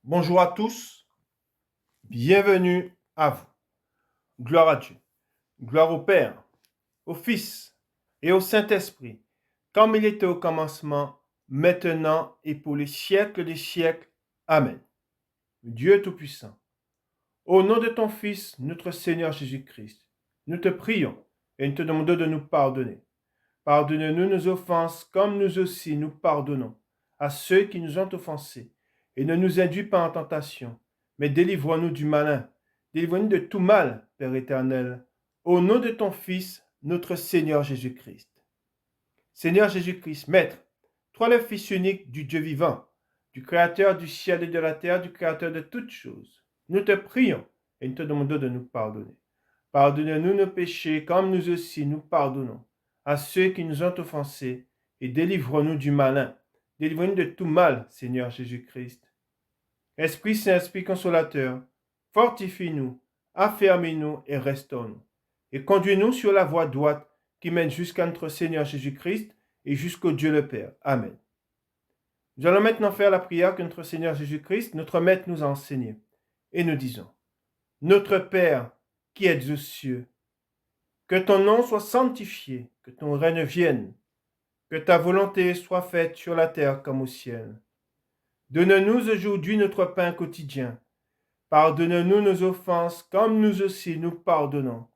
Bonjour à tous, bienvenue à vous. Gloire à Dieu, gloire au Père, au Fils et au Saint-Esprit, comme il était au commencement, maintenant et pour les siècles des siècles. Amen. Dieu Tout-Puissant, au nom de ton Fils, notre Seigneur Jésus-Christ, nous te prions et nous te demandons de nous pardonner. Pardonne-nous nos offenses comme nous aussi nous pardonnons à ceux qui nous ont offensés. Et ne nous induis pas en tentation, mais délivre-nous du malin. Délivre-nous de tout mal, Père éternel, au nom de ton Fils, notre Seigneur Jésus-Christ. Seigneur Jésus-Christ, Maître, toi le Fils unique du Dieu vivant, du Créateur du ciel et de la terre, du Créateur de toutes choses, nous te prions et nous te demandons de nous pardonner. Pardonne-nous nos péchés comme nous aussi nous pardonnons à ceux qui nous ont offensés et délivre-nous du malin. Délivre-nous de tout mal, Seigneur Jésus-Christ. Esprit Saint, Esprit consolateur, fortifie-nous, affermis-nous et restaure-nous. Et conduis-nous sur la voie droite qui mène jusqu'à notre Seigneur Jésus-Christ et jusqu'au Dieu le Père. Amen. Nous allons maintenant faire la prière que notre Seigneur Jésus-Christ, notre Maître, nous a enseignée. Et nous disons, Notre Père qui êtes aux cieux, que ton nom soit sanctifié, que ton règne vienne, que ta volonté soit faite sur la terre comme au ciel. Donne-nous aujourd'hui notre pain quotidien. Pardonne-nous nos offenses comme nous aussi nous pardonnons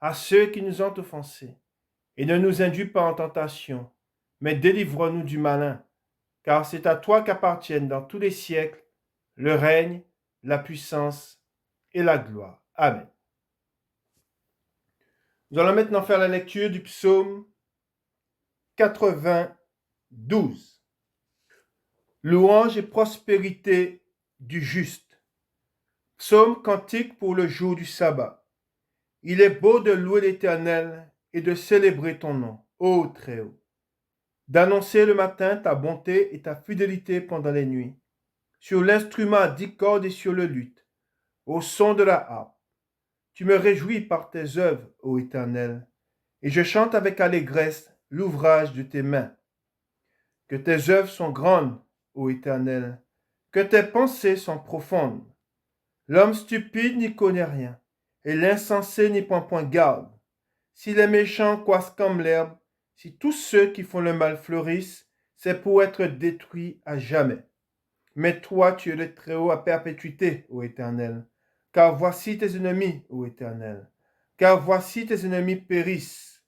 à ceux qui nous ont offensés. Et ne nous induis pas en tentation, mais délivre-nous du malin, car c'est à toi qu'appartiennent dans tous les siècles le règne, la puissance et la gloire. Amen. Nous allons maintenant faire la lecture du psaume 92. Louange et prospérité du juste. Psaume cantique pour le jour du sabbat. Il est beau de louer l'Éternel et de célébrer ton nom, ô Très-Haut. D'annoncer le matin ta bonté et ta fidélité pendant les nuits, sur l'instrument à 10 cordes et sur le luth, au son de la harpe. Tu me réjouis par tes œuvres, ô Éternel, et je chante avec allégresse l'ouvrage de tes mains. Que tes œuvres sont grandes, ô Éternel, que tes pensées sont profondes. L'homme stupide n'y connaît rien, et l'insensé n'y prend point garde. Si les méchants croissent comme l'herbe, si tous ceux qui font le mal fleurissent, c'est pour être détruits à jamais. Mais toi, tu es le Très-Haut à perpétuité, ô Éternel. Car voici tes ennemis, ô Éternel. Car voici tes ennemis périssent.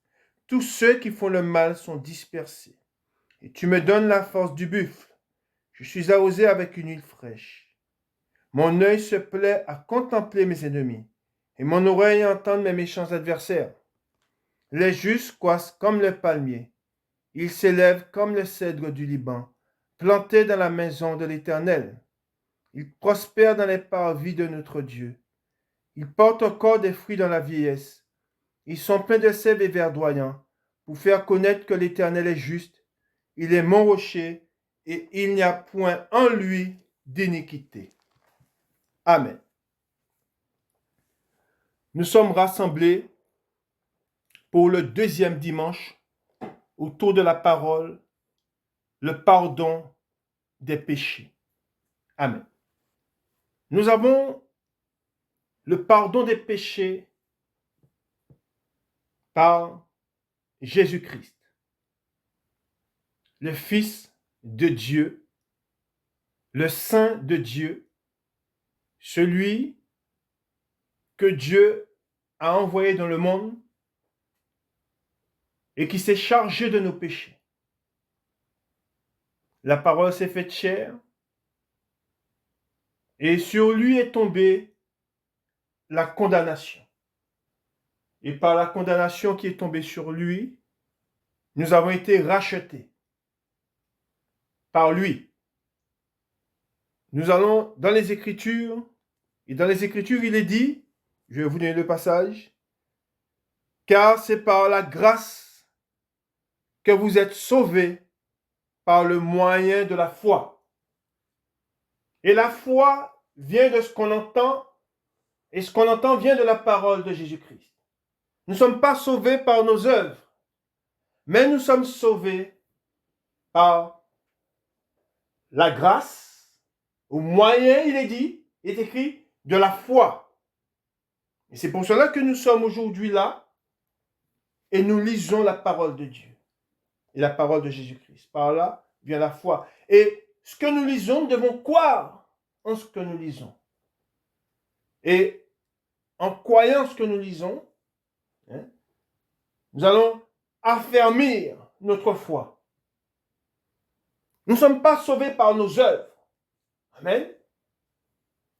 Tous ceux qui font le mal sont dispersés. Et tu me donnes la force du buffle. Je suis arrosé avec une huile fraîche. Mon œil se plaît à contempler mes ennemis, et mon oreille à entendre mes méchants adversaires. Les justes croissent comme le palmier. Ils s'élèvent comme le cèdre du Liban, plantés dans la maison de l'Éternel. Ils prospèrent dans les parvis de notre Dieu. Ils portent encore des fruits dans la vieillesse. Ils sont pleins de sève et verdoyants, pour faire connaître que l'Éternel est juste. Il est mon rocher, et il n'y a point en lui d'iniquité. Amen. Nous sommes rassemblés pour le deuxième dimanche autour de la parole, le pardon des péchés. Amen. Nous avons le pardon des péchés par Jésus-Christ, le Fils de Dieu, le Saint de Dieu, celui que Dieu a envoyé dans le monde et qui s'est chargé de nos péchés. La parole s'est faite chair et sur lui est tombée la condamnation. Et par la condamnation qui est tombée sur lui, nous avons été rachetés par lui. Nous allons dans les Écritures, et dans les Écritures, il est dit, je vais vous donner le passage, car c'est par la grâce que vous êtes sauvés par le moyen de la foi. Et la foi vient de ce qu'on entend, et ce qu'on entend vient de la parole de Jésus-Christ. Nous ne sommes pas sauvés par nos œuvres, mais nous sommes sauvés par la grâce Au moyen, il est écrit, de la foi. Et c'est pour cela que nous sommes aujourd'hui là et nous lisons la parole de Dieu et la parole de Jésus-Christ. Par là vient la foi. Et ce que nous lisons, nous devons croire en ce que nous lisons. Et en croyant ce que nous lisons, nous allons affermir notre foi. Nous ne sommes pas sauvés par nos œuvres. Amen.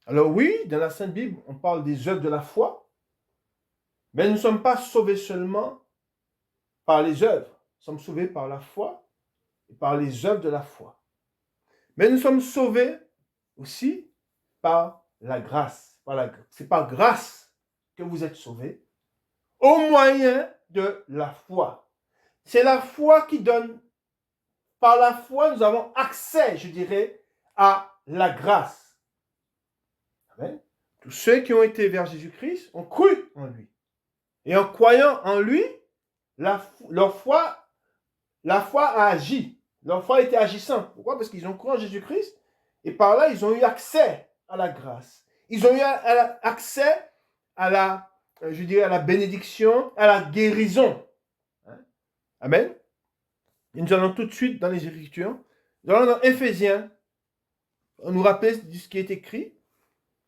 Alors oui, dans la Sainte Bible, on parle des œuvres de la foi, mais nous ne sommes pas sauvés seulement par les œuvres. Nous sommes sauvés par la foi et par les œuvres de la foi. Mais nous sommes sauvés aussi par la grâce. C'est par grâce que vous êtes sauvés au moyen de la foi. C'est la foi qui donne. Par la foi, nous avons accès, je dirais, à la grâce. Amen. Tous ceux qui ont été vers Jésus-Christ ont cru en lui. Et en croyant en lui, la foi a agi. Leur foi était agissante. Pourquoi? Parce qu'ils ont cru en Jésus-Christ et par là, ils ont eu accès à la grâce. Ils ont eu accès à la bénédiction, à la guérison. Amen. Et nous allons tout de suite dans les Écritures. Nous allons dans Éphésiens. On nous rappelle de ce qui est écrit,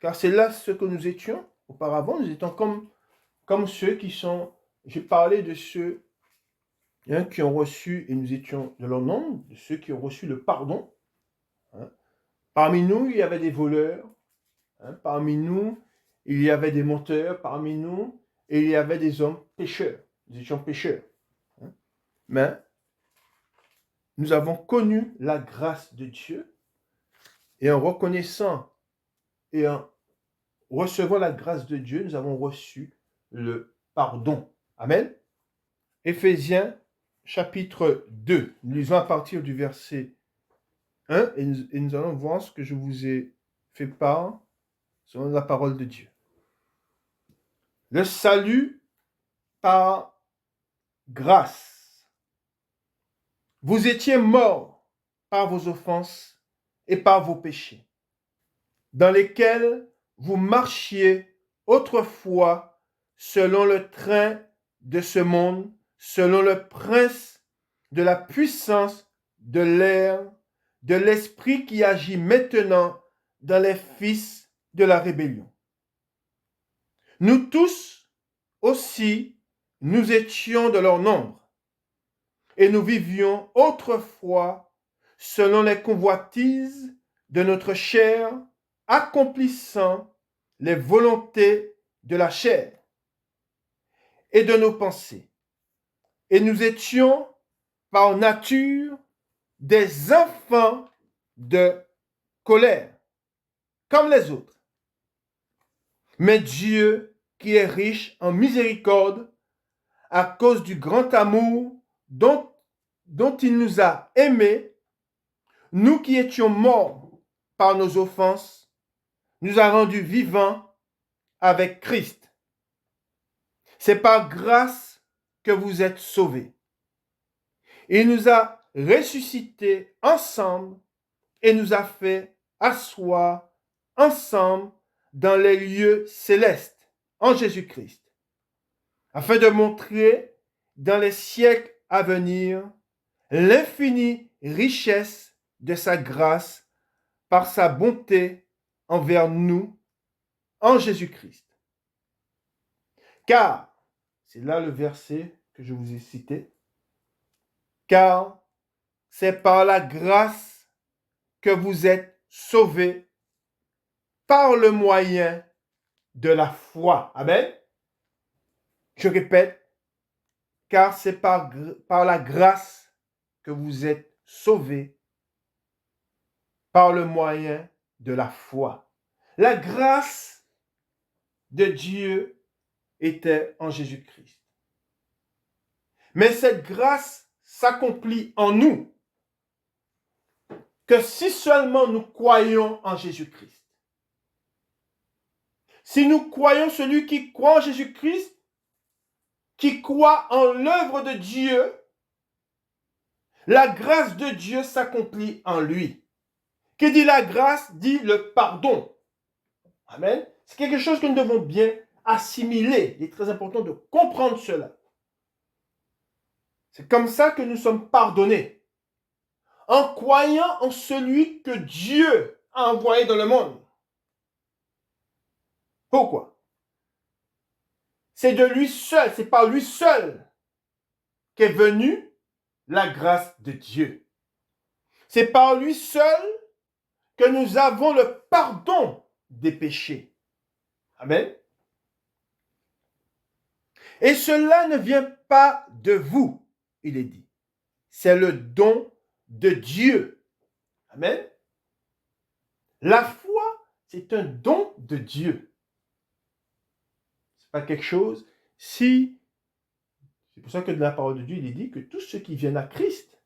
car c'est là ce que nous étions auparavant. Nous étions comme ceux qui sont... J'ai parlé de ceux qui ont reçu, et nous étions de leur nombre, de ceux qui ont reçu le pardon. Parmi nous, il y avait des voleurs. Parmi nous, il y avait des menteurs. Parmi nous, il y avait des hommes pécheurs. Nous étions pécheurs. Mais nous avons connu la grâce de Dieu et en reconnaissant et en recevant la grâce de Dieu, nous avons reçu le pardon. Amen. Éphésiens chapitre 2. Nous lisons à partir du verset 1 et nous allons voir ce que je vous ai fait part selon la parole de Dieu. Le salut par grâce. Vous étiez morts par vos offenses et par vos péchés, dans lesquels vous marchiez autrefois selon le train de ce monde, selon le prince de la puissance de l'air, de l'esprit qui agit maintenant dans les fils de la rébellion. Nous tous aussi, nous étions de leur nombre, et nous vivions autrefois selon les convoitises de notre chair, accomplissant les volontés de la chair et de nos pensées. Et nous étions par nature des enfants de colère, comme les autres. Mais Dieu, qui est riche en miséricorde, à cause du grand amour dont il nous a aimés, nous qui étions morts par nos offenses, nous a rendus vivants avec Christ. C'est par grâce que vous êtes sauvés. Il nous a ressuscités ensemble et nous a fait asseoir ensemble dans les lieux célestes en Jésus-Christ, afin de montrer dans les siècles à venir l'infinie richesse de sa grâce par sa bonté envers nous en Jésus-Christ. Car, c'est là le verset que je vous ai cité, car c'est par la grâce que vous êtes sauvés par le moyen de la foi. Amen. Je répète, car c'est par la grâce que vous êtes sauvés par le moyen de la foi. La grâce de Dieu était en Jésus-Christ. Mais cette grâce s'accomplit en nous que si seulement nous croyons en Jésus-Christ. Si nous croyons celui qui croit en Jésus-Christ, qui croit en l'œuvre de Dieu, la grâce de Dieu s'accomplit en lui. Qui dit la grâce, dit le pardon. Amen. C'est quelque chose que nous devons bien assimiler. Il est très important de comprendre cela. C'est comme ça que nous sommes pardonnés. En croyant en celui que Dieu a envoyé dans le monde. Pourquoi? C'est de lui seul, c'est par lui seul qu'est venue la grâce de Dieu. C'est par lui seul que nous avons le pardon des péchés. Amen. Et cela ne vient pas de vous, il est dit. C'est le don de Dieu. Amen. La foi, c'est un don de Dieu. C'est pas quelque chose. C'est pour ça que dans la parole de Dieu, il est dit que tous ceux qui viennent à Christ,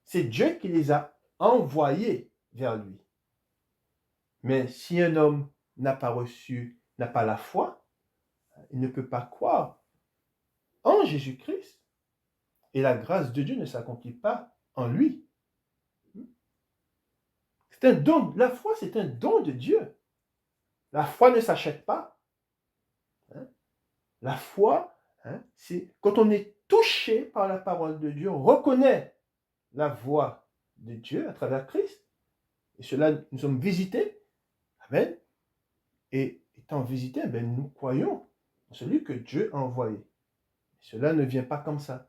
c'est Dieu qui les a envoyés vers lui. Mais si un homme n'a pas la foi, il ne peut pas croire en Jésus-Christ. Et la grâce de Dieu ne s'accomplit pas en lui. C'est un don. La foi, c'est un don de Dieu. La foi ne s'achète pas. La foi, c'est quand on est touché par la parole de Dieu, on reconnaît la voix de Dieu à travers Christ. Et cela, nous sommes visités. Amen. Et étant visités, nous croyons en celui que Dieu a envoyé. Et cela ne vient pas comme ça.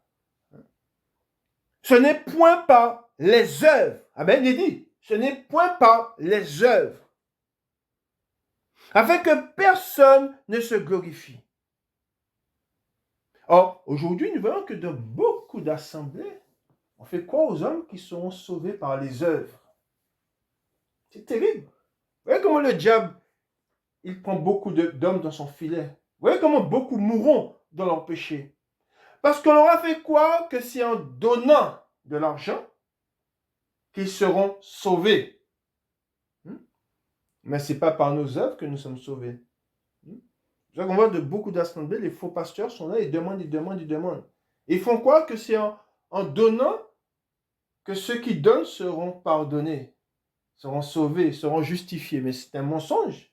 Ce n'est point par les œuvres. Amen, il dit. Ce n'est point par les œuvres. Afin que personne ne se glorifie. Or, aujourd'hui, nous voyons que dans beaucoup d'assemblées, on fait quoi aux hommes qui seront sauvés par les œuvres? C'est terrible. Vous voyez comment le diable, il prend beaucoup d'hommes dans son filet. Vous voyez comment beaucoup mourront dans leur péché. Parce qu'on leur a fait quoi? Que c'est en donnant de l'argent qu'ils seront sauvés. Mais ce n'est pas par nos œuvres que nous sommes sauvés. On voit de beaucoup d'assemblées, les faux pasteurs sont là, ils demandent. Ils font quoi? Que c'est en donnant que ceux qui donnent seront pardonnés, seront sauvés, seront justifiés. Mais c'est un mensonge.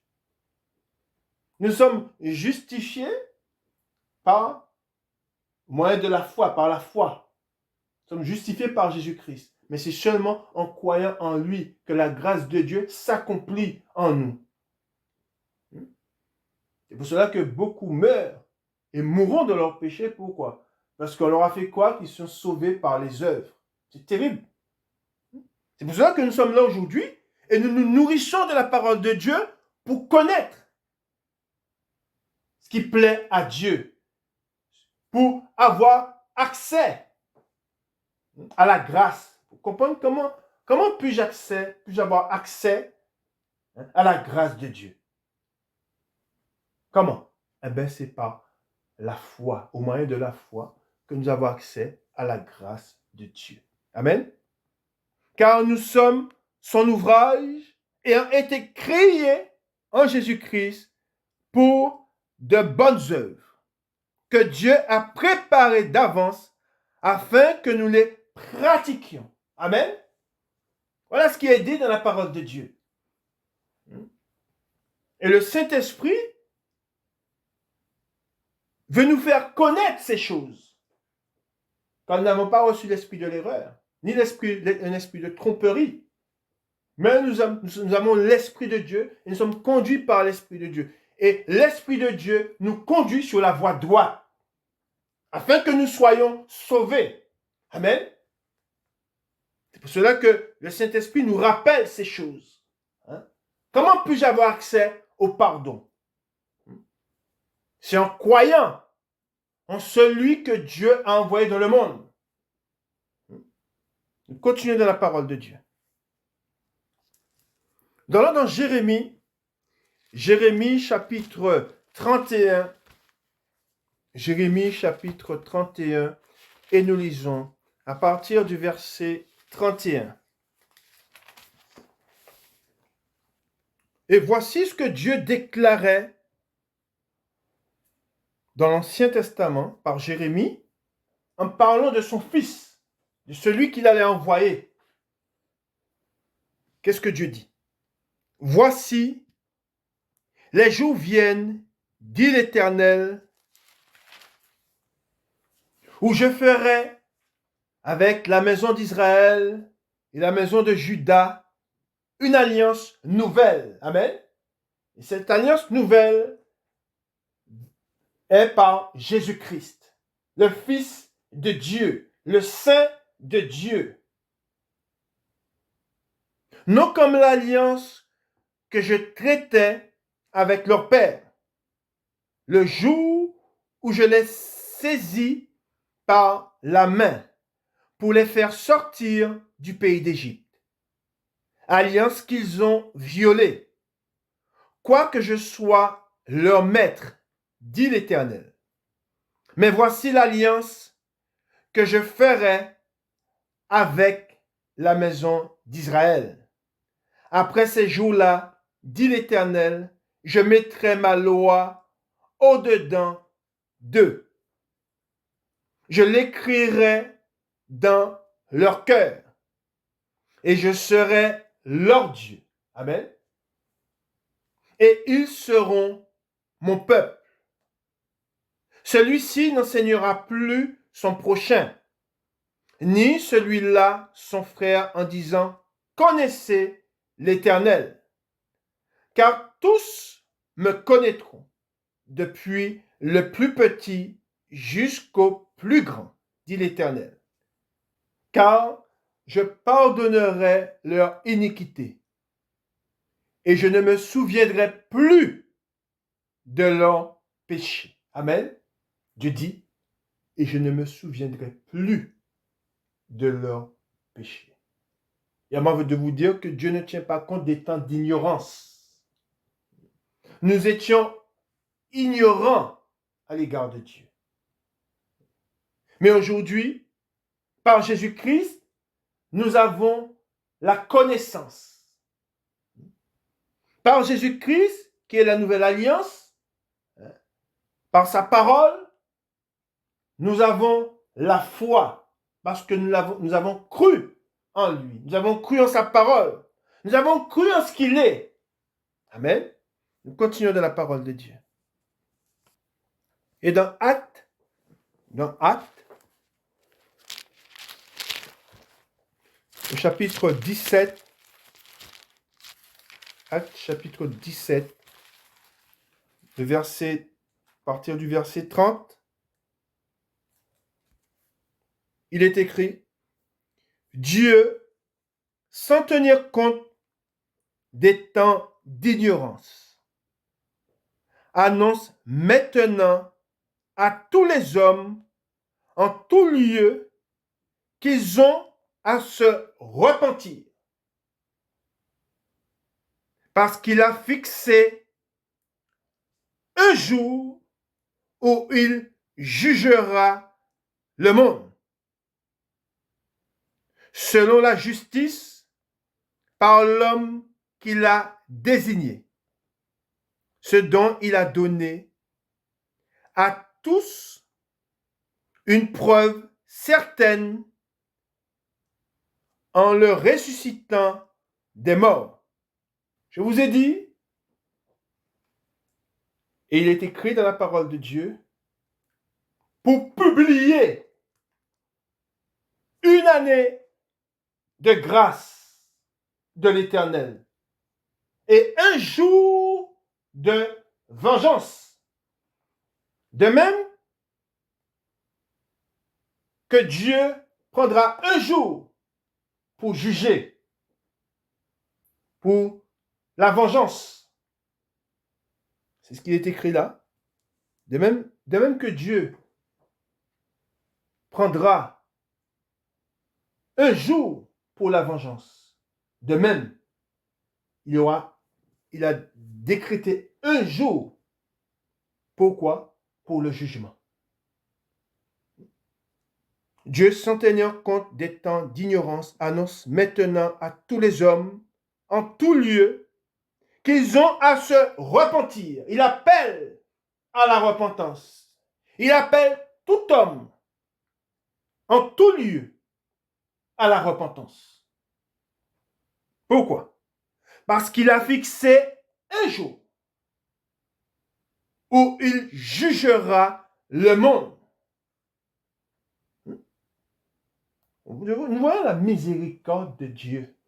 Nous sommes justifiés par moyen de la foi, par la foi. Nous sommes justifiés par Jésus-Christ. Mais c'est seulement en croyant en lui que la grâce de Dieu s'accomplit en nous. C'est pour cela que beaucoup meurent et mourront de leur péché. Pourquoi? Parce qu'on leur a fait quoi? Qu'ils sont sauvés par les œuvres. C'est terrible. C'est pour cela que nous sommes là aujourd'hui et nous nous nourrissons de la parole de Dieu pour connaître ce qui plaît à Dieu, pour avoir accès à la grâce. Pour comprendre comment puis-je avoir accès à la grâce de Dieu. Comment? C'est par la foi, au moyen de la foi, que nous avons accès à la grâce de Dieu. Amen. Car nous sommes son ouvrage ayant été créés en Jésus-Christ pour de bonnes œuvres que Dieu a préparées d'avance afin que nous les pratiquions. Amen. Voilà ce qui est dit dans la parole de Dieu. Et le Saint-Esprit veut nous faire connaître ces choses. Quand nous n'avons pas reçu l'esprit de l'erreur, ni un esprit de tromperie, mais nous avons l'esprit de Dieu et nous sommes conduits par l'esprit de Dieu. Et l'esprit de Dieu nous conduit sur la voie droite, afin que nous soyons sauvés. Amen. C'est pour cela que le Saint-Esprit nous rappelle ces choses. Comment puis-je avoir accès au pardon? C'est en croyant en celui que Dieu a envoyé dans le monde. Nous continuons dans la parole de Dieu. Dans Jérémie chapitre 31, Jérémie chapitre 31, et nous lisons à partir du verset 31. Et voici ce que Dieu déclarait dans l'Ancien Testament par Jérémie en parlant de son fils, de celui qu'il allait envoyer. qu'est-ce que Dieu dit? Voici, les jours viennent, dit l'Éternel, où je ferai avec la maison d'Israël et la maison de Juda une alliance nouvelle. Amen. Et cette alliance nouvelle est par Jésus-Christ, le Fils de Dieu, le Saint de Dieu. Non comme l'alliance que je traitais avec leur père, le jour où je les saisis par la main pour les faire sortir du pays d'Égypte. Alliance qu'ils ont violée. Quoique je sois leur maître, dit l'Éternel. Mais voici l'alliance que je ferai avec la maison d'Israël. Après ces jours-là, dit l'Éternel, je mettrai ma loi au-dedans d'eux. Je l'écrirai dans leur cœur et je serai leur Dieu. Amen. Et ils seront mon peuple. Celui-ci n'enseignera plus son prochain, ni celui-là son frère en disant, connaissez l'Éternel. Car tous me connaîtront, depuis le plus petit jusqu'au plus grand, dit l'Éternel. Car je pardonnerai leur iniquité, et je ne me souviendrai plus de leur péché. Amen. Dieu dit, et je ne me souviendrai plus de leur péché. Et moi, je veux vous dire que Dieu ne tient pas compte des temps d'ignorance. Nous étions ignorants à l'égard de Dieu. Mais aujourd'hui, par Jésus-Christ, nous avons la connaissance. Par Jésus-Christ, qui est la nouvelle alliance, par sa parole, nous avons la foi, parce que nous avons cru en lui. Nous avons cru en sa parole. Nous avons cru en ce qu'il est. Amen. Nous continuons dans la parole de Dieu. Et dans Actes, au chapitre 17, Actes chapitre 17, à partir du verset 30, il est écrit, Dieu, sans tenir compte des temps d'ignorance, annonce maintenant à tous les hommes en tout lieu qu'ils ont à se repentir. Parce qu'il a fixé un jour où il jugera le monde selon la justice par l'homme qu'il a désigné, ce dont il a donné à tous une preuve certaine en le ressuscitant des morts. Je vous ai dit, et il est écrit dans la parole de Dieu, pour publier une année de grâce de l'Éternel et un jour de vengeance. De même que Dieu prendra un jour pour juger, pour la vengeance. C'est ce qui est écrit là. De même que Dieu prendra un jour pour la vengeance. De même, il a décrété un jour. Pourquoi? Pour le jugement. Dieu, sans tenir compte des temps d'ignorance, annonce maintenant à tous les hommes, en tout lieu, qu'ils ont à se repentir. Il appelle à la repentance. Il appelle tout homme, en tout lieu, à la repentance. Pourquoi? Parce qu'il a fixé un jour où il jugera le monde. Nous voyons la miséricorde de Dieu,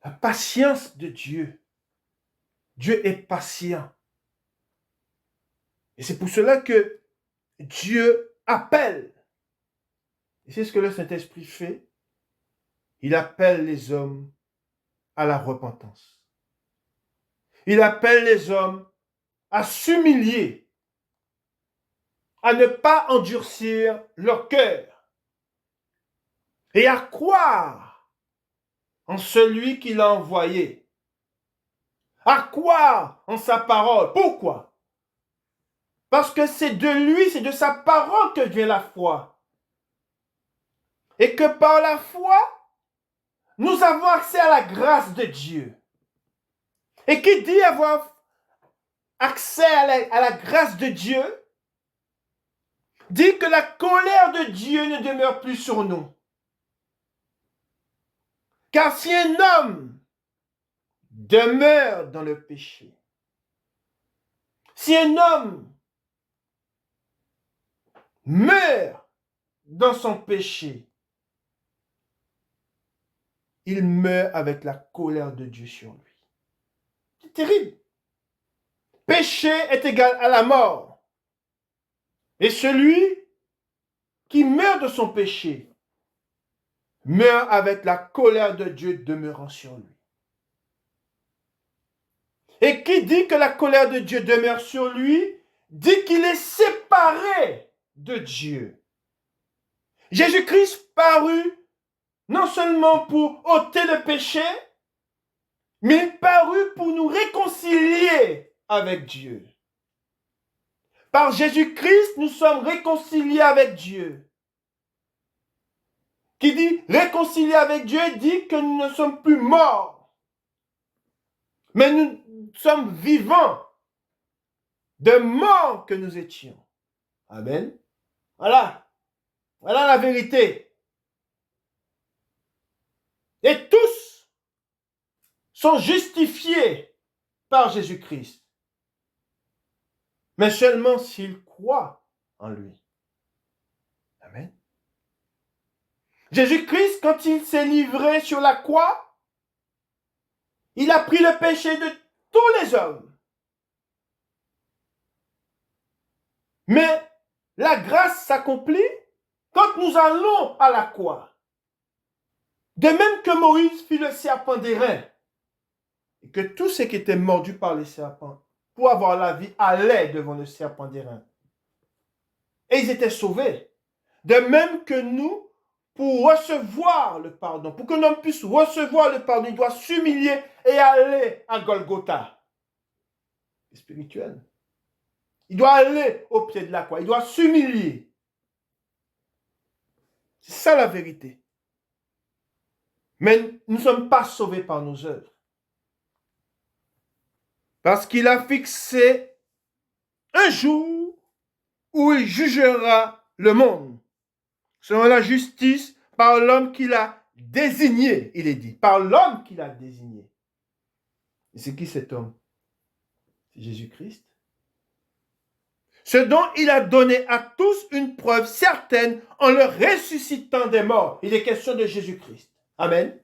la patience de Dieu. Dieu est patient. Et c'est pour cela que Dieu appelle. Et c'est ce que le Saint-Esprit fait. Il appelle les hommes à la repentance. Il appelle les hommes à s'humilier, à ne pas endurcir leur cœur et à croire en celui qui l'a envoyé, à croire en sa parole. Pourquoi? Parce que c'est de lui, c'est de sa parole que vient la foi. Et que par la foi, nous avons accès à la grâce de Dieu. Et qui dit avoir accès à la grâce de Dieu, dit que la colère de Dieu ne demeure plus sur nous. Car si un homme demeure dans le péché, si un homme meurt dans son péché, il meurt avec la colère de Dieu sur lui. C'est terrible. Péché est égal à la mort. Et celui qui meurt de son péché meurt avec la colère de Dieu demeurant sur lui. Et qui dit que la colère de Dieu demeure sur lui, dit qu'il est séparé de Dieu. Jésus-Christ parut non seulement pour ôter le péché, mais il parut pour nous réconcilier avec Dieu. Par Jésus-Christ, nous sommes réconciliés avec Dieu. Qui dit réconcilier avec Dieu dit que nous ne sommes plus morts, mais nous sommes vivants de mort que nous étions. Amen. Voilà. Voilà la vérité. Et tous sont justifiés par Jésus-Christ, mais seulement s'ils croient en lui. Amen. Jésus-Christ, quand il s'est livré sur la croix, il a pris le péché de tous les hommes. Mais la grâce s'accomplit quand nous allons à la croix. De même que Moïse fit le serpent d'airain, et que tous ceux qui étaient mordus par les serpents, pour avoir la vie, allaient devant le serpent d'airain. Et ils étaient sauvés. De même que nous, pour recevoir le pardon, pour que l'homme puisse recevoir le pardon, il doit s'humilier et aller à Golgotha. Spirituel. Il doit aller au pied de la croix. Il doit s'humilier. C'est ça la vérité. Mais nous ne sommes pas sauvés par nos œuvres. Parce qu'il a fixé un jour où il jugera le monde, selon la justice, par l'homme qu'il a désigné, il est dit. Par l'homme qu'il a désigné. Et c'est qui cet homme? C'est Jésus-Christ. Ce dont il a donné à tous une preuve certaine en le ressuscitant des morts. Il est question de Jésus-Christ. Amen.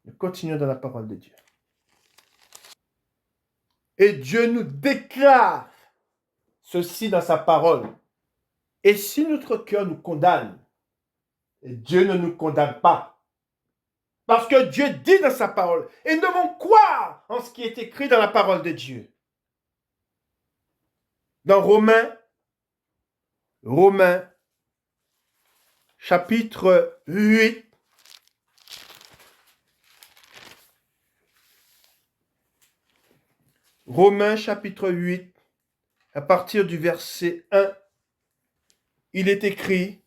Nous continuons dans la parole de Dieu. Et Dieu nous déclare ceci dans sa parole. Et si notre cœur nous condamne, Dieu ne nous condamne pas. Parce que Dieu dit dans sa parole, et nous devons croire en ce qui est écrit dans la parole de Dieu. Dans Romains, chapitre 8, Romains chapitre 8, à partir du verset 1, il est écrit,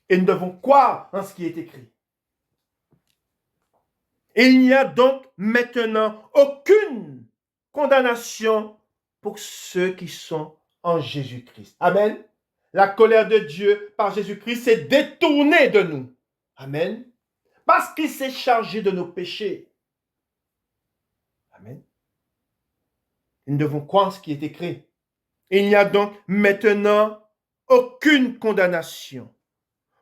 et nous devons croire en ce qui est écrit. Et il n'y a donc maintenant aucune condamnation pour ceux qui sont en Jésus-Christ. Amen. La colère de Dieu par Jésus-Christ s'est détournée de nous. Amen. parce qu'il s'est chargé de nos péchés. Amen. Nous devons croire ce qui est écrit. Il n'y a donc maintenant aucune condamnation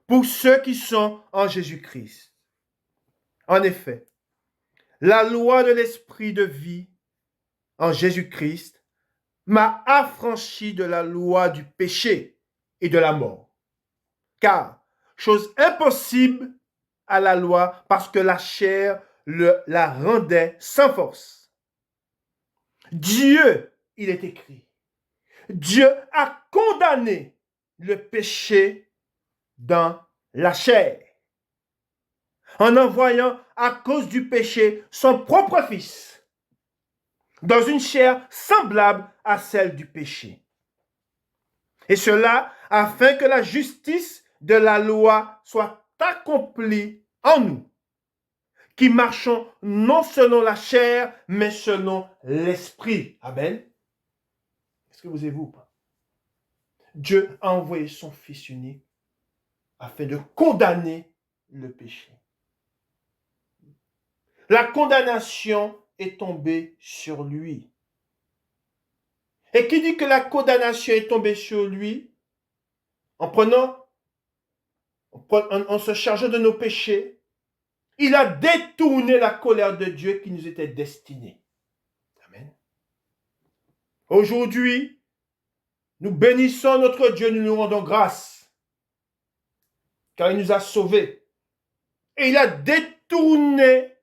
pour ceux qui sont en Jésus-Christ. En effet, la loi de l'esprit de vie en Jésus-Christ m'a affranchi de la loi du péché et de la mort. Car, chose impossible à la loi parce que la chair la rendait sans force. Dieu, il est écrit, Dieu a condamné le péché dans la chair, en envoyant à cause du péché son propre Fils, dans une chair semblable à celle du péché. Et cela afin que la justice de la loi soit accomplie en nous, qui marchons non selon la chair, mais selon l'esprit. Amen. Est-ce que vous avez vu ou pas? Dieu a envoyé son Fils unique afin de condamner le péché. La condamnation est tombée sur lui. Et qui dit que la condamnation est tombée sur lui, en se chargeant de nos péchés, il a détourné la colère de Dieu qui nous était destinée. Amen. Aujourd'hui, nous bénissons notre Dieu, nous nous rendons grâce, car il nous a sauvés. Et il a détourné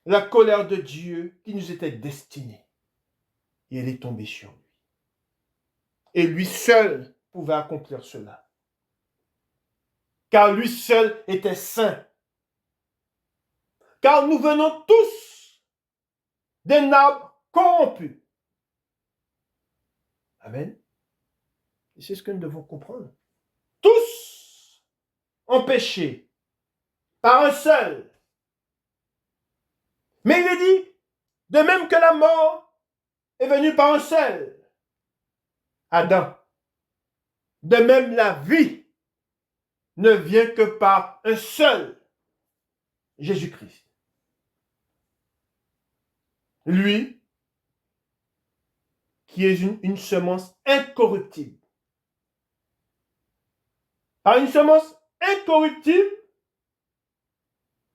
la colère de Dieu qui nous était destinée. Et elle est tombée sur lui. Et lui seul pouvait accomplir cela. Car lui seul était saint. Car nous venons tous des nappes corrompues. Amen. Et c'est ce que nous devons comprendre. Tous ont péché par un seul. Mais il est dit, de même que la mort est venue par un seul, Adam, de même la vie ne vient que par un seul, Jésus-Christ. Lui, qui est une semence incorruptible. Par une semence incorruptible,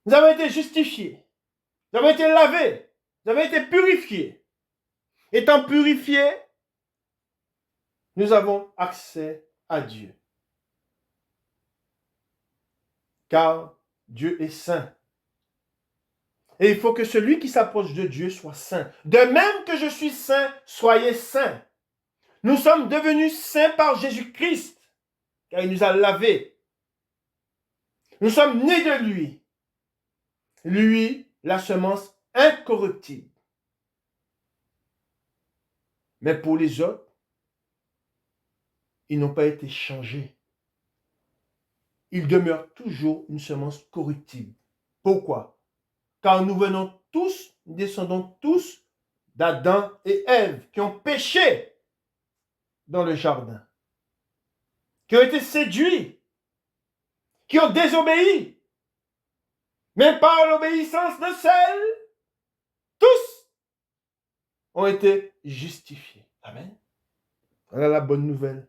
nous avons été justifiés, nous avons été lavés, nous avons été purifiés. Étant purifiés, nous avons accès à Dieu. Car Dieu est saint. Et il faut que celui qui s'approche de Dieu soit saint. De même que je suis saint, soyez saints. Nous sommes devenus saints par Jésus-Christ, car il nous a lavés. Nous sommes nés de lui. Lui, la semence incorruptible. Mais pour les autres, ils n'ont pas été changés. Ils demeurent toujours une semence corruptible. Pourquoi? Car nous descendons tous d'Adam et Ève, qui ont péché dans le jardin, qui ont été séduits, qui ont désobéi. Mais par l'obéissance de celle, tous ont été justifiés. Amen. Voilà la bonne nouvelle.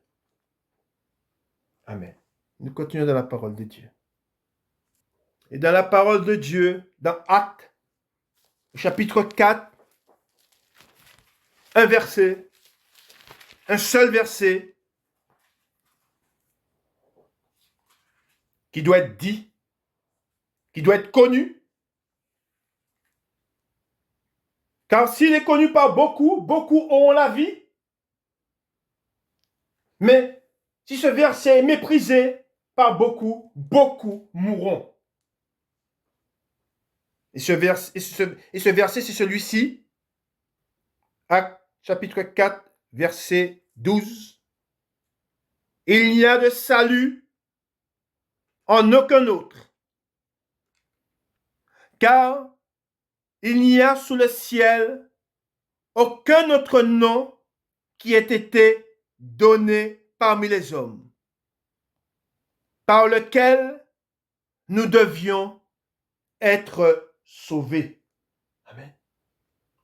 Amen. Nous continuons dans la parole de Dieu. Et dans la parole de Dieu, dans Actes, chapitre 4, un seul verset, qui doit être dit, qui doit être connu. Car s'il est connu par beaucoup, beaucoup auront la vie. Mais si ce verset est méprisé par beaucoup, beaucoup mourront. Et ce verset, c'est celui-ci, Actes chapitre 4, verset 12. Il n'y a de salut en aucun autre, car il n'y a sous le ciel aucun autre nom qui ait été donné parmi les hommes, par lequel nous devions être sauvés. Amen.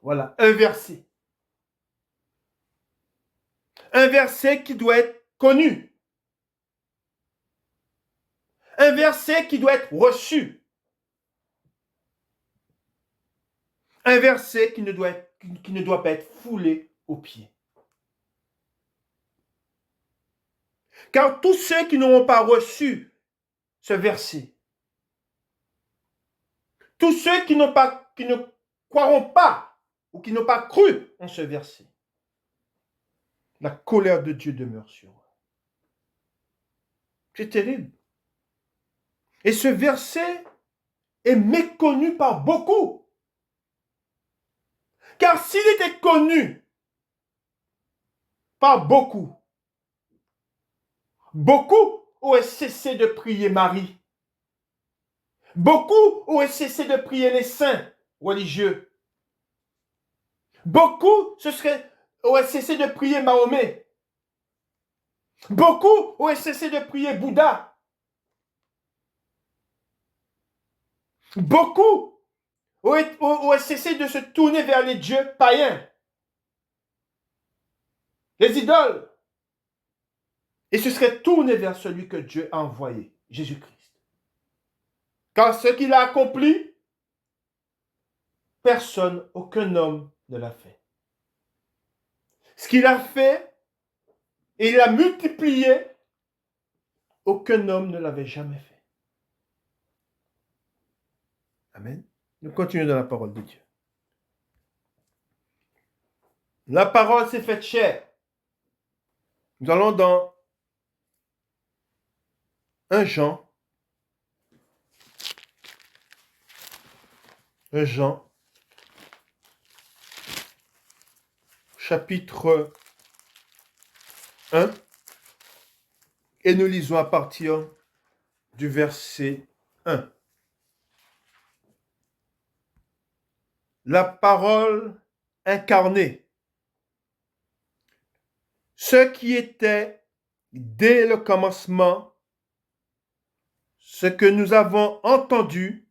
Voilà, un verset. Un verset qui doit être connu. Un verset qui doit être reçu. Un verset qui ne doit pas être foulé aux pieds. Car tous ceux qui n'auront pas reçu ce verset, tous ceux qui ne croiront pas ou qui n'ont pas cru en ce verset, la colère de Dieu demeure sur eux. C'est terrible. Et ce verset est méconnu par beaucoup. Car s'il était connu par beaucoup, beaucoup auraient cessé de prier Marie. Beaucoup auraient cessé de prier les saints religieux. Beaucoup auraient cessé de prier Mahomet. Beaucoup auraient cessé de prier Bouddha. Beaucoup auraient cessé de se tourner vers les dieux païens, les idoles, et se seraient tournés vers celui que Dieu a envoyé, Jésus-Christ. Car ce qu'il a accompli, personne, aucun homme ne l'a fait. Ce qu'il a fait, et il a multiplié, aucun homme ne l'avait jamais fait. Amen. Nous continuons dans la parole de Dieu. La parole s'est faite chair. Nous allons dans 1 Jean. 1 Jean. Chapitre 1. Et nous lisons à partir du verset 1. La parole incarnée. Ce qui était dès le commencement, ce que nous avons entendu,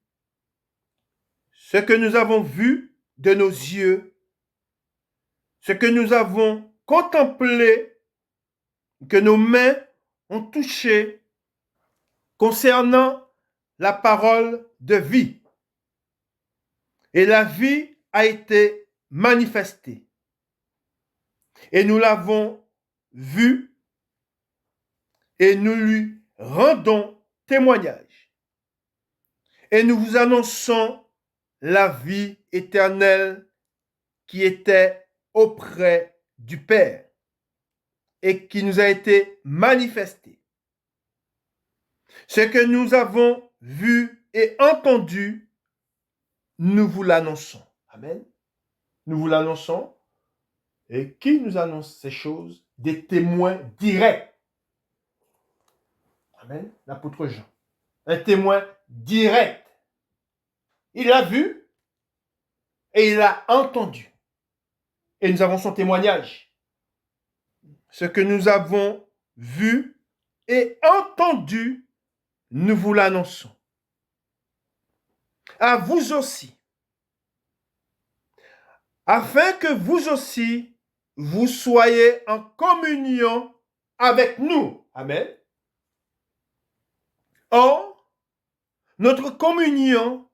ce que nous avons vu de nos yeux, ce que nous avons contemplé, que nos mains ont touché concernant la parole de vie. Et la vie a été manifestée. Et nous l'avons vue et nous lui rendons témoignage. Et nous vous annonçons la vie éternelle qui était auprès du Père et qui nous a été manifestée. Ce que nous avons vu et entendu, nous vous l'annonçons. Amen. Nous vous l'annonçons. Et qui nous annonce ces choses? Des témoins directs. Amen. L'apôtre Jean. Un témoin direct. Il a vu et il a entendu. Et nous avons son témoignage. Ce que nous avons vu et entendu, nous vous l'annonçons. À vous aussi. Afin que vous aussi, vous soyez en communion avec nous. Amen. Or, notre communion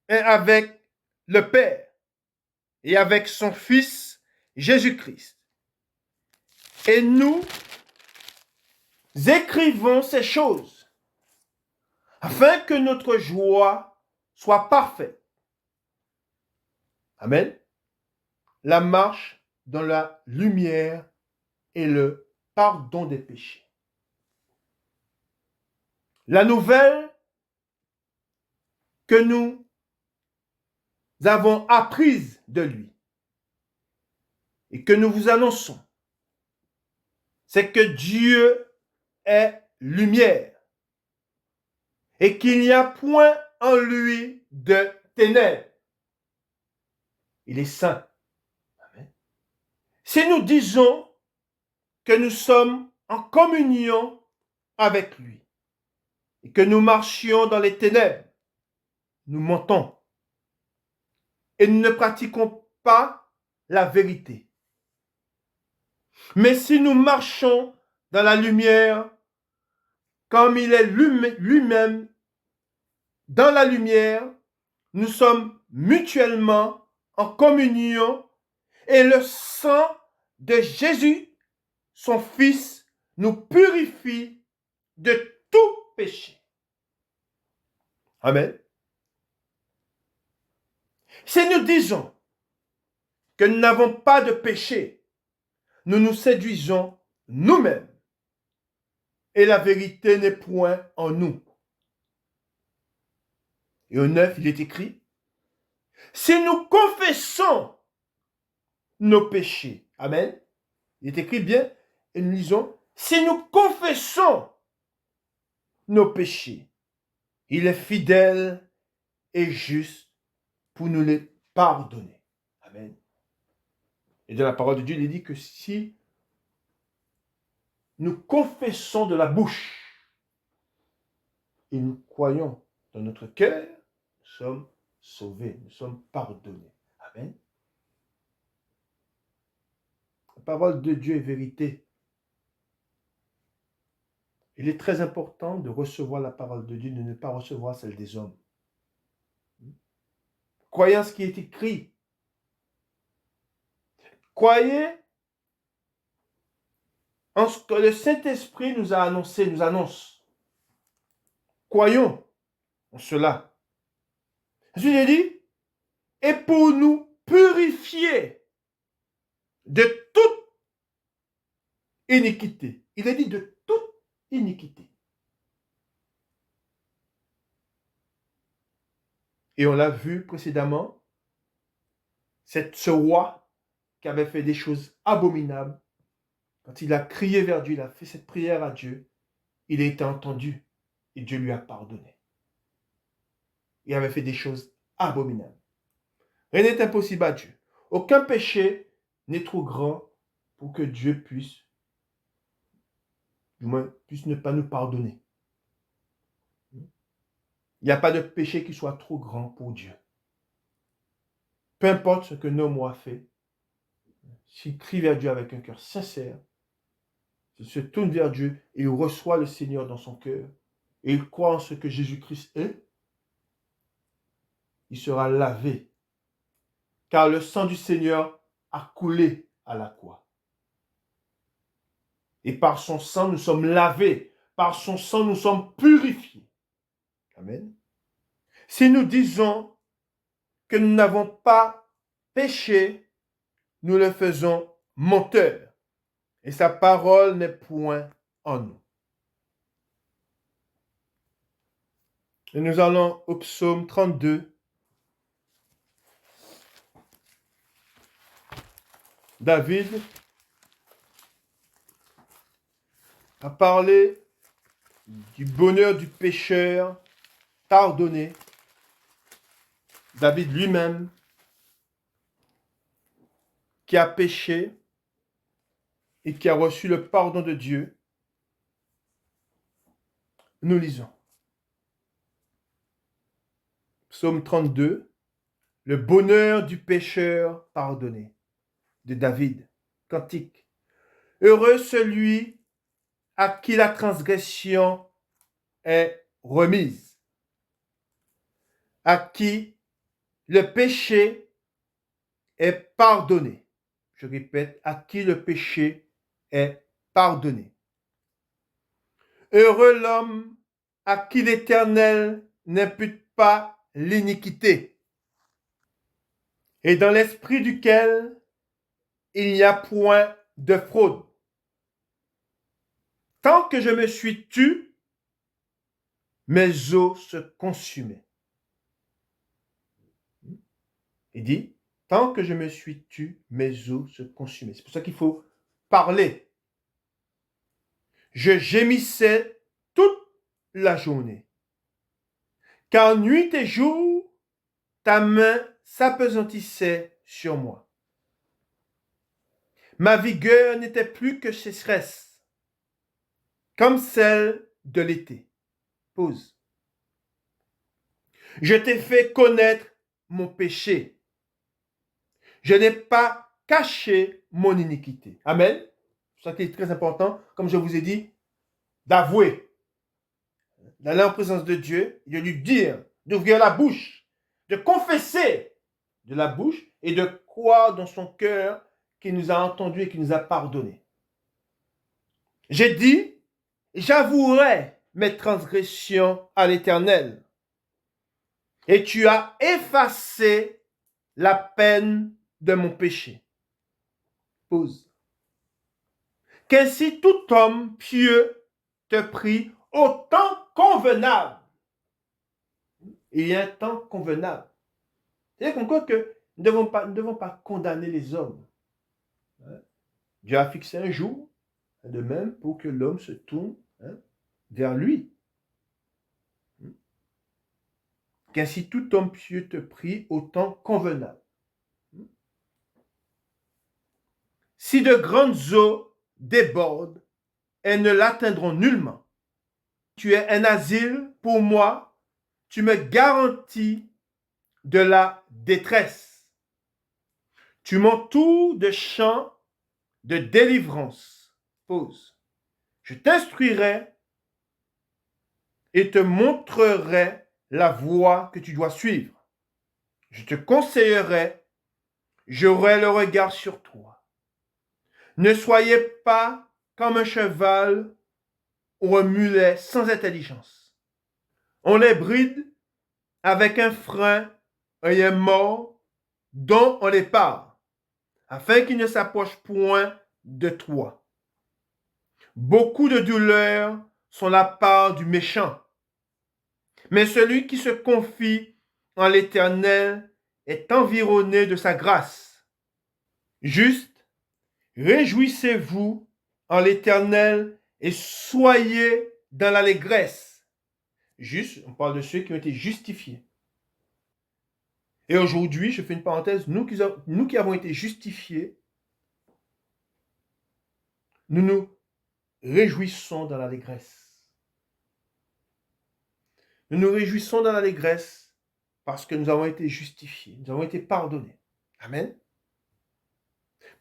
est avec le Père et avec son Fils Jésus-Christ. Et nous écrivons ces choses afin que notre joie soit parfaite. Amen. La marche dans la lumière et le pardon des péchés. La nouvelle que nous avons apprise de lui et que nous vous annonçons, c'est que Dieu est lumière et qu'il n'y a point en lui de ténèbres. Il est saint. Amen. Si nous disons que nous sommes en communion avec lui et que nous marchions dans les ténèbres, nous mentons et nous ne pratiquons pas la vérité. Mais si nous marchons dans la lumière, comme il est lui-même dans la lumière, nous sommes mutuellement en communion et le sang de Jésus, son Fils, nous purifie de tout péché. Amen. Si nous disons que nous n'avons pas de péché, nous nous séduisons nous-mêmes et la vérité n'est point en nous. Et au 9, il est écrit, si nous confessons nos péchés, amen, il est écrit bien, et nous lisons, si nous confessons nos péchés, il est fidèle et juste pour nous les pardonner. Amen. Et dans la parole de Dieu, il est dit que si nous confessons de la bouche et nous croyons dans notre cœur, nous sommes sauvés, nous sommes pardonnés. Amen. La parole de Dieu est vérité. Il est très important de recevoir la parole de Dieu, de ne pas recevoir celle des hommes. Croyez en ce qui est écrit. Croyez en ce que le Saint-Esprit nous a annoncé, nous annonce. Croyons en cela. Jésus a dit, et pour nous purifier de toute iniquité. Il a dit de toute iniquité. Et on l'a vu précédemment, ce roi qui avait fait des choses abominables, quand il a crié vers Dieu, il a fait cette prière à Dieu, il a été entendu et Dieu lui a pardonné. Il avait fait des choses abominables. Rien n'est impossible à Dieu. Aucun péché n'est trop grand pour que Dieu puisse, du moins, puisse ne pas nous pardonner. Il n'y a pas de péché qui soit trop grand pour Dieu. Peu importe ce que l'homme a fait, s'il crie vers Dieu avec un cœur sincère, s'il se tourne vers Dieu et il reçoit le Seigneur dans son cœur, et il croit en ce que Jésus-Christ est, il sera lavé. Car le sang du Seigneur a coulé à la croix. Et par son sang, nous sommes lavés. Par son sang, nous sommes purifiés. Amen. Si nous disons que nous n'avons pas péché, nous le faisons menteur. Et sa parole n'est point en nous. Et nous allons au psaume 32. David a parlé du bonheur du pécheur pardonné. David lui-même, qui a péché et qui a reçu le pardon de Dieu. Nous lisons. Psaume 32, le bonheur du pécheur pardonné, de David, cantique. Heureux celui à qui la transgression est remise, à qui le péché est pardonné. Je répète, à qui le péché est pardonné. Heureux l'homme à qui l'Éternel n'impute pas l'iniquité, et dans l'esprit duquel il n'y a point de fraude. Tant que je me suis tu, mes os se consumaient. Il dit, tant que je me suis tu, mes os se consumaient. C'est pour ça qu'il faut parler. Je gémissais toute la journée. Car nuit et jour, ta main s'apesantissait sur moi. Ma vigueur n'était plus que sécheresse, comme celle de l'été. Pause. Je t'ai fait connaître mon péché. Je n'ai pas caché mon iniquité. Amen. C'est ça qui est très important, comme je vous ai dit, d'avouer, d'aller en présence de Dieu, de lui dire, d'ouvrir la bouche, de confesser de la bouche et de croire dans son cœur qu'il nous a entendus et qu'il nous a pardonné. J'ai dit, j'avouerai mes transgressions à l'Éternel. Et tu as effacé la peine de mon péché. Pause. Qu'ainsi tout homme pieux te prie au temps convenable. Il y a un temps convenable. C'est-à-dire qu'on que nous ne devons pas condamner les hommes. Dieu a fixé un jour, de même pour que l'homme se tourne vers lui. Qu'ainsi tout homme pieux te prie au temps convenable. Si de grandes eaux débordent, elles ne l'atteindront nullement. Tu es un asile pour moi, tu me garantis de la détresse. Tu m'entoures de chants de délivrance. Pause. Je t'instruirai et te montrerai la voie que tu dois suivre. Je te conseillerai, j'aurai le regard sur toi. Ne soyez pas comme un cheval ou un mulet sans intelligence. On les bride avec un frein et un mort dont on les part, afin qu'ils ne s'approchent point de toi. Beaucoup de douleurs sont la part du méchant, mais celui qui se confie en l'Éternel est environné de sa grâce. Juste, réjouissez-vous en l'Éternel et soyez dans l'allégresse. Juste, on parle de ceux qui ont été justifiés. Et aujourd'hui, je fais une parenthèse, nous qui avons été justifiés, nous nous réjouissons dans l'allégresse. Nous nous réjouissons dans l'allégresse parce que nous avons été justifiés, nous avons été pardonnés. Amen.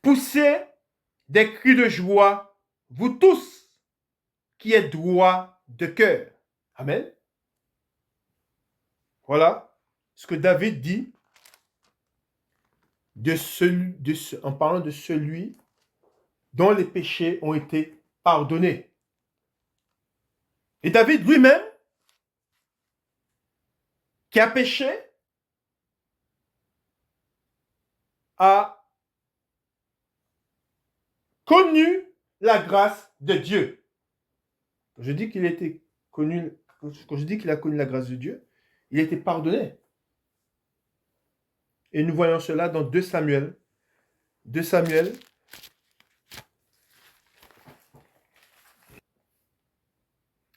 Poussez des cris de joie, vous tous qui êtes droits de cœur. Amen. Voilà ce que David dit en parlant de celui dont les péchés ont été pardonnés. Et David lui-même, qui a péché, a connu la grâce de Dieu. Quand je dis qu'il a connu la grâce de Dieu, il a été pardonné. Et nous voyons cela dans 2 Samuel. 2 Samuel.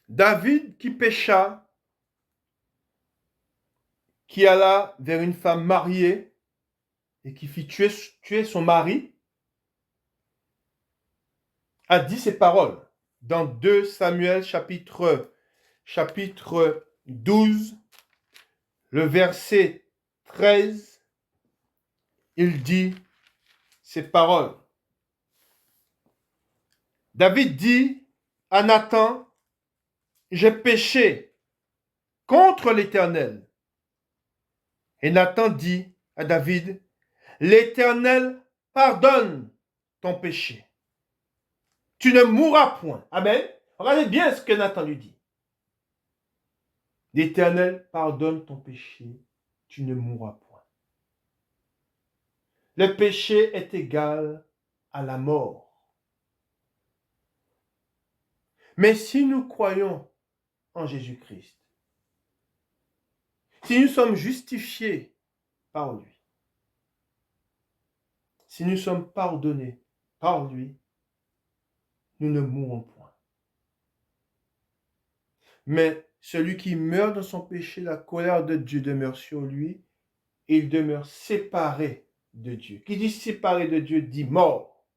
David qui pécha, qui alla vers une femme mariée et qui fit tuer son mari, a dit ces paroles dans 2 Samuel chapitre 12, le verset 13, il dit ces paroles. David dit à Nathan, j'ai péché contre l'Éternel. Et Nathan dit à David, l'Éternel pardonne ton péché. Tu ne mourras point. Amen. Regardez bien ce que Nathan lui dit. L'Éternel pardonne ton péché. Tu ne mourras point. Le péché est égal à la mort. Mais si nous croyons en Jésus-Christ, si nous sommes justifiés par lui, si nous sommes pardonnés par lui, nous ne mourrons point. Mais celui qui meurt dans son péché, la colère de Dieu demeure sur lui, et il demeure séparé de Dieu. Qui dit séparé de Dieu dit mort.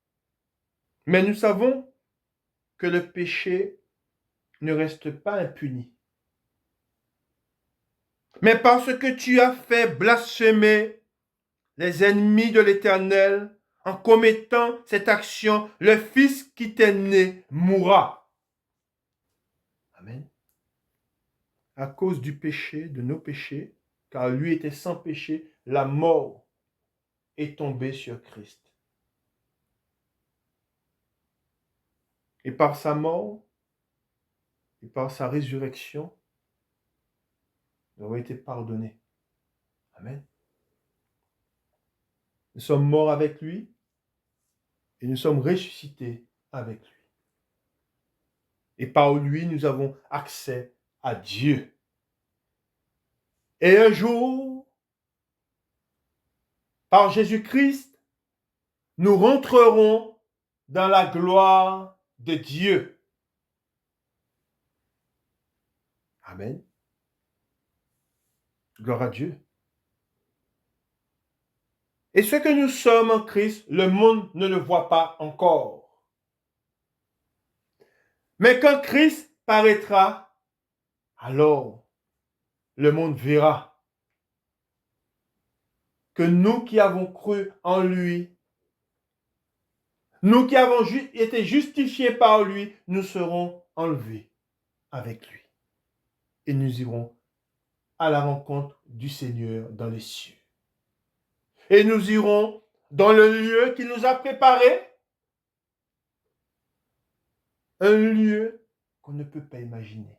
Mais nous savons que le péché ne reste pas impuni. Mais parce que tu as fait blasphémer les ennemis de l'Éternel en commettant cette action, le Fils qui t'est né mourra. Amen. À cause du péché, de nos péchés, car lui était sans péché, la mort est tombée sur Christ. Et par sa mort et par sa résurrection, nous avons été pardonnés. Amen. Nous sommes morts avec lui et nous sommes ressuscités avec lui. Et par lui, nous avons accès à Dieu. Et un jour, par Jésus-Christ, nous rentrerons dans la gloire de Dieu. Amen. Gloire à Dieu. Et ce que nous sommes en Christ, le monde ne le voit pas encore. Mais quand Christ paraîtra, alors le monde verra que nous qui avons cru en lui, nous qui avons été justifiés par lui, nous serons enlevés avec lui. Et nous irons à la rencontre du Seigneur dans les cieux. Et nous irons dans le lieu qu'il nous a préparé, un lieu qu'on ne peut pas imaginer,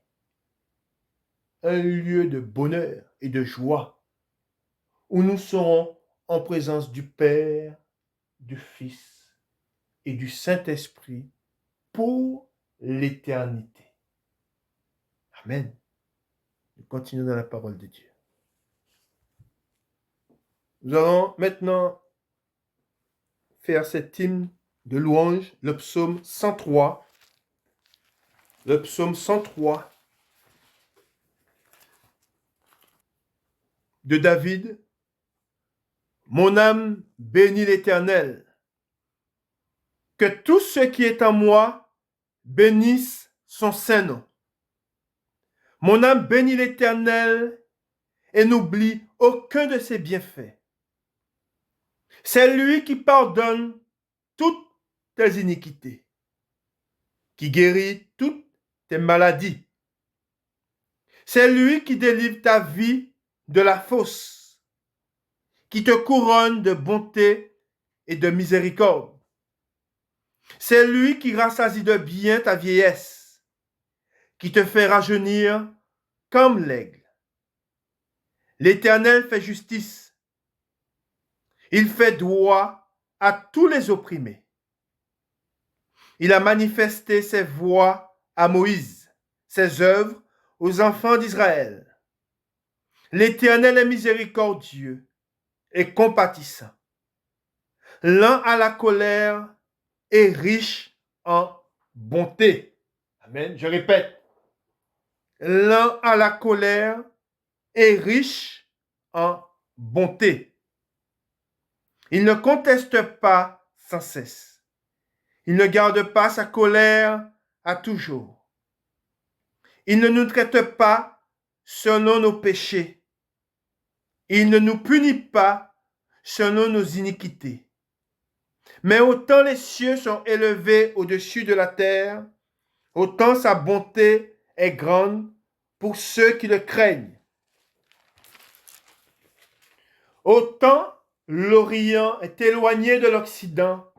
un lieu de bonheur et de joie, où nous serons en présence du Père, du Fils et du Saint-Esprit pour l'éternité. Amen. Nous continuons dans la parole de Dieu. Nous allons maintenant faire cet hymne de louange, le psaume 103. Le psaume 103 de David. Mon âme bénit l'Éternel. Que tout ce qui est en moi bénisse son saint nom. Mon âme bénit l'Éternel et n'oublie aucun de ses bienfaits. C'est lui qui pardonne toutes tes iniquités, qui guérit toutes tes maladies. C'est lui qui délivre ta vie de la fosse, qui te couronne de bonté et de miséricorde. C'est lui qui rassasie de bien ta vieillesse, qui te fait rajeunir comme l'aigle. L'Éternel fait justice. Il fait droit à tous les opprimés. Il a manifesté ses voies à Moïse, ses œuvres aux enfants d'Israël. L'Éternel est miséricordieux et compatissant, lent à la colère et riche en bonté. Amen. Je répète, lent à la colère et riche en bonté. Il ne conteste pas sans cesse. Il ne garde pas sa colère à toujours. Il ne nous traite pas selon nos péchés. Il ne nous punit pas selon nos iniquités. Mais autant les cieux sont élevés au-dessus de la terre, autant sa bonté est grande pour ceux qui le craignent. Autant l'Orient est éloigné de l'Occident,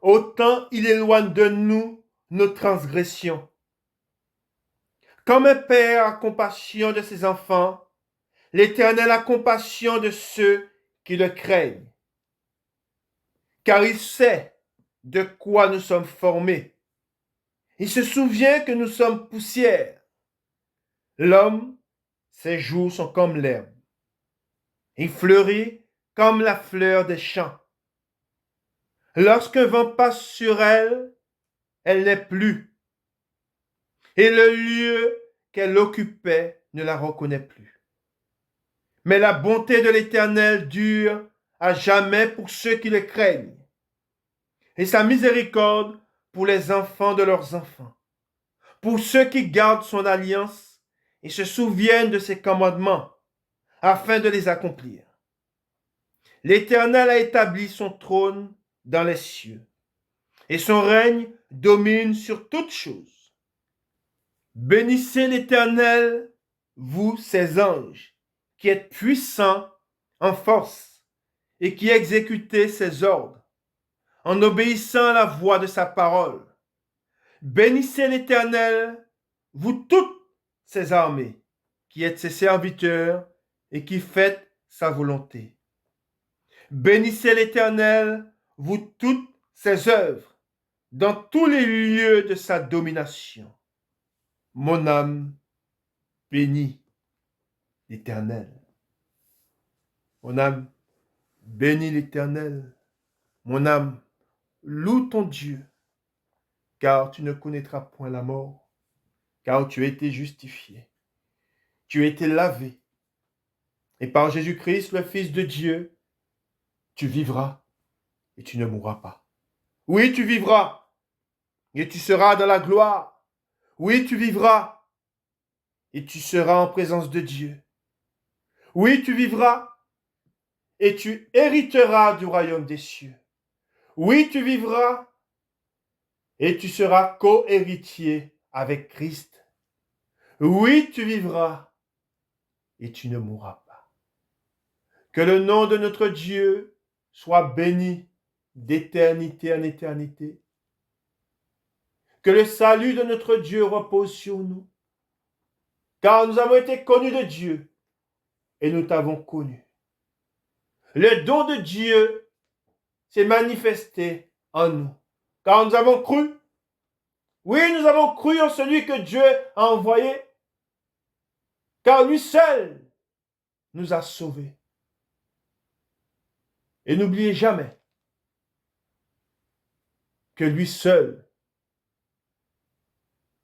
autant il éloigne de nous nos transgressions. Comme un père a compassion de ses enfants, l'Éternel a compassion de ceux qui le craignent. Car il sait de quoi nous sommes formés. Il se souvient que nous sommes poussière. L'homme, ses jours sont comme l'herbe. Il fleurit comme la fleur des champs. Lorsqu'un vent passe sur elle, elle n'est plus. Et le lieu qu'elle occupait ne la reconnaît plus. Mais la bonté de l'Éternel dure à jamais pour ceux qui le craignent, et sa miséricorde pour les enfants de leurs enfants, pour ceux qui gardent son alliance et se souviennent de ses commandements. afin de les accomplir. L'Éternel a établi son trône dans les cieux, et son règne domine sur toutes choses. Bénissez l'Éternel, vous ses anges, qui êtes puissants en force et qui exécutez ses ordres, en obéissant à la voix de sa parole. Bénissez l'Éternel, vous toutes ses armées, qui êtes ses serviteurs et qui faites sa volonté. Bénissez l'Éternel, vous toutes ses œuvres, dans tous les lieux de sa domination. Mon âme bénit l'Éternel. Mon âme bénit l'Éternel. Mon âme loue ton Dieu, car tu ne connaîtras point la mort, car tu as été justifié. Tu as été lavé. Et par Jésus-Christ, le Fils de Dieu, tu vivras et tu ne mourras pas. Oui, tu vivras et tu seras dans la gloire. Oui, tu vivras et tu seras en présence de Dieu. Oui, tu vivras et tu hériteras du royaume des cieux. Oui, tu vivras et tu seras co-héritier avec Christ. Oui, tu vivras et tu ne mourras pas. Que le nom de notre Dieu soit béni d'éternité en éternité. Que le salut de notre Dieu repose sur nous, car nous avons été connus de Dieu et nous t'avons connu. Le don de Dieu s'est manifesté en nous, car nous avons cru. Oui, nous avons cru en celui que Dieu a envoyé, car lui seul nous a sauvés. Et n'oubliez jamais que lui seul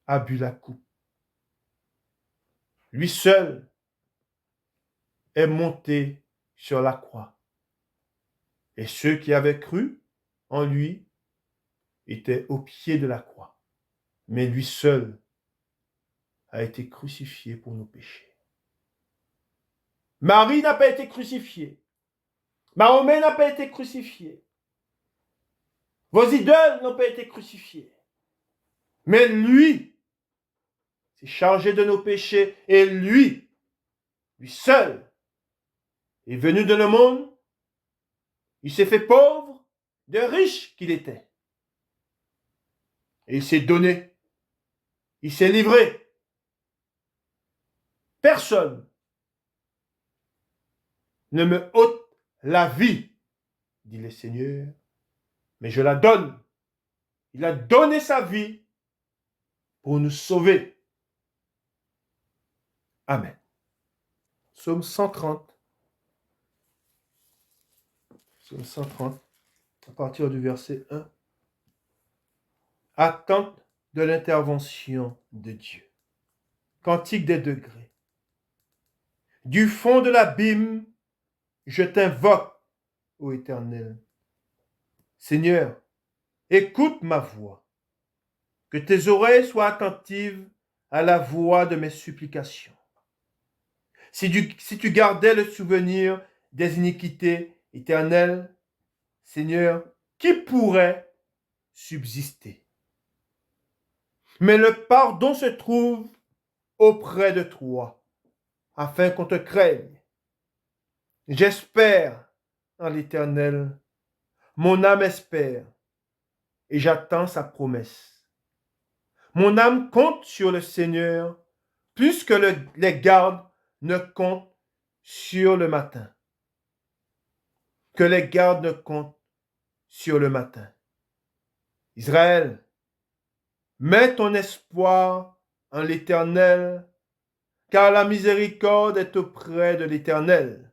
a bu la coupe. Lui seul est monté sur la croix. Et ceux qui avaient cru en lui étaient au pied de la croix. Mais lui seul a été crucifié pour nos péchés. Marie n'a pas été crucifiée. Mahomet n'a pas été crucifié. Vos idoles n'ont pas été crucifiées. Mais lui s'est chargé de nos péchés et lui seul, est venu dans le monde. Il s'est fait pauvre, de riche qu'il était. Et il s'est donné. Il s'est livré. Personne ne me ôte la vie, dit le Seigneur, mais je la donne. Il a donné sa vie pour nous sauver. Amen. Psaume 130. Psaume 130, à partir du verset 1. Attente de l'intervention de Dieu. Cantique des degrés. Du fond de l'abîme, je t'invoque, ô Éternel. Seigneur, écoute ma voix. Que tes oreilles soient attentives à la voix de mes supplications. Si tu gardais le souvenir des iniquités éternelles, Seigneur, qui pourrait subsister? Mais le pardon se trouve auprès de toi, afin qu'on te craigne. J'espère en l'Éternel, mon âme espère, et j'attends sa promesse. Mon âme compte sur le Seigneur, plus que les gardes ne comptent sur le matin. Que les gardes ne comptent sur le matin. Israël, mets ton espoir en l'Éternel, car la miséricorde est auprès de l'Éternel,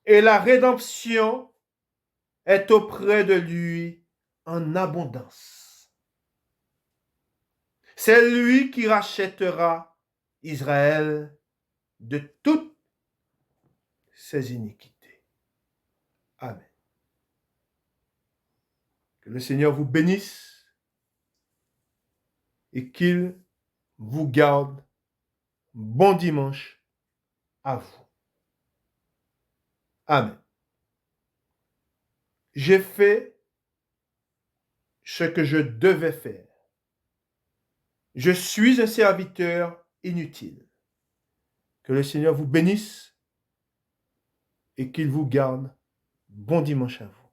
et la rédemption est auprès de lui en abondance. C'est lui qui rachètera Israël de toutes ses iniquités. Amen. Que le Seigneur vous bénisse et qu'il vous garde. Bon dimanche à vous. Amen. J'ai fait ce que je devais faire. Je suis un serviteur inutile. Que le Seigneur vous bénisse et qu'il vous garde. Bon dimanche à vous.